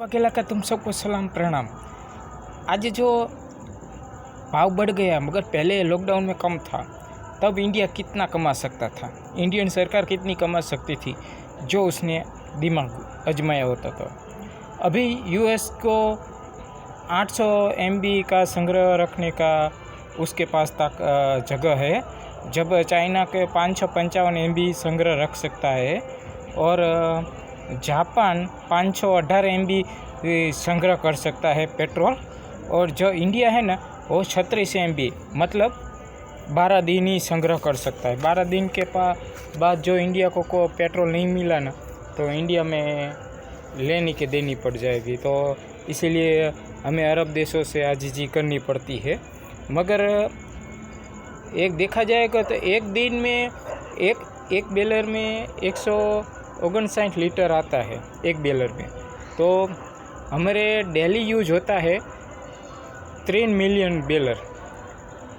अकेला का तुम सबको सलाम प्रणाम। आज जो भाव बढ़ गया, मगर पहले लॉकडाउन में कम था, तब इंडिया कितना कमा सकता था, इंडियन सरकार कितनी कमा सकती थी जो उसने दिमाग आजमाया होता था। अभी यूएस को 800 MB का संग्रह रखने का उसके पास तक जगह है, जब चाइना के 555 MB संग्रह रख सकता है और जापान 518 MB संग्रह कर सकता है पेट्रोल। और जो इंडिया है ना, वो 36 MB मतलब 12 दिन ही संग्रह कर सकता है। 12 दिन के बाद जो इंडिया को पेट्रोल नहीं मिला ना, तो इंडिया में लेने के देनी पड़ जाएगी। तो इसीलिए हमें अरब देशों से आजीजी करनी पड़ती है। मगर एक देखा जाएगा तो एक दिन में एक बेलर में 159 लीटर आता है एक बेलर में। तो हमारे डेली यूज होता है 3 मिलियन बेलर।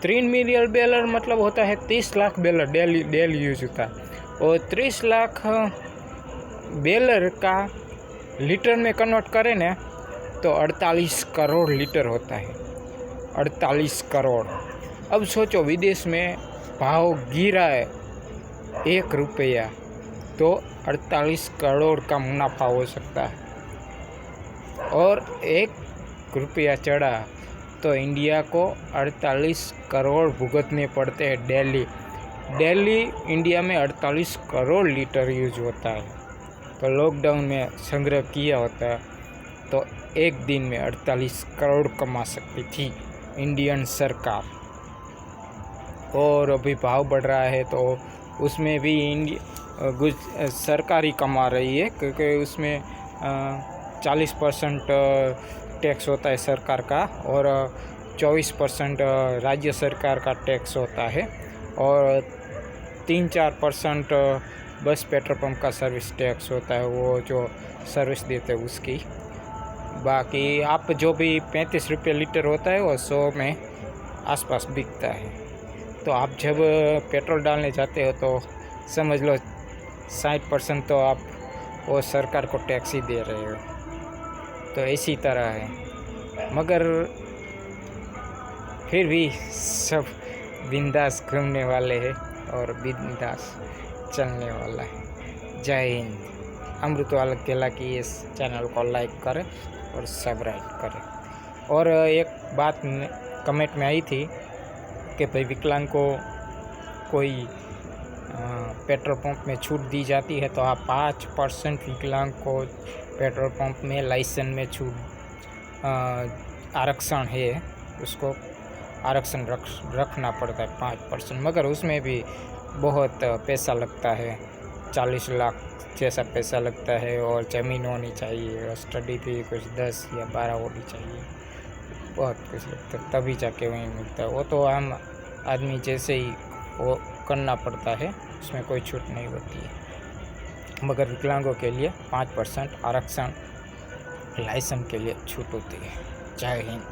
3 मिलियन बेलर मतलब होता है 30 लाख बेलर डेली यूज होता है। और 30 लाख बेलर का लीटर में कन्वर्ट करें ना, तो 48 करोड़ लीटर होता है। 48 करोड़। अब सोचो, विदेश में भाव गिरा है 1 रुपया, तो 48 करोड़ का मुनाफा हो सकता है। और 1 रुपया चढ़ा तो इंडिया को 48 करोड़ भुगतने पड़ते हैं डेली इंडिया में 48 करोड़ लीटर यूज होता है। तो लॉकडाउन में संग्रह किया होता है तो एक दिन में 48 करोड़ कमा सकती थी इंडियन सरकार। और अभी भाव बढ़ रहा है तो उसमें भी सरकार ही कमा रही है, क्योंकि उसमें 40% टैक्स होता है सरकार का और 24% राज्य सरकार का टैक्स होता है और 3-4% बस पेट्रोल पंप का सर्विस टैक्स होता है, वो जो सर्विस देते हैं उसकी। बाकी आप जो भी 35 रुपये लीटर होता है वो 100 में आसपास बिकता है। तो आप जब पेट्रोल डालने जाते हो तो समझ लो 60% तो आप वो सरकार को टैक्स ही दे रहे हो। तो इसी तरह है, मगर फिर भी सब बिंदास घूमने वाले हैं और बिंदास चलने वाला है। जय हिंद। अमृतवाला केला की इस चैनल को लाइक करें और सब्सक्राइब करें। और एक बात कमेंट में आई थी कि भाई विकलांग को कोई पेट्रोल पंप में छूट दी जाती है, तो आप 5% विकलांग को पेट्रोल पंप में लाइसेंस में छूट आरक्षण है, उसको आरक्षण रखना पड़ता है 5%। मगर उसमें भी बहुत पैसा लगता है, 40 लाख जैसा पैसा लगता है। और ज़मीन होनी चाहिए और स्टडी भी कुछ 10 या 12 होनी चाहिए, बहुत कुछ लगता है, तभी जाके वहीं मिलता है। वो तो आम आदमी जैसे ही वो करना पड़ता है, उसमें कोई छूट नहीं होती है। मगर विकलांगों के लिए 5% आरक्षण लाइसेंस के लिए छूट होती है। जय हिंद।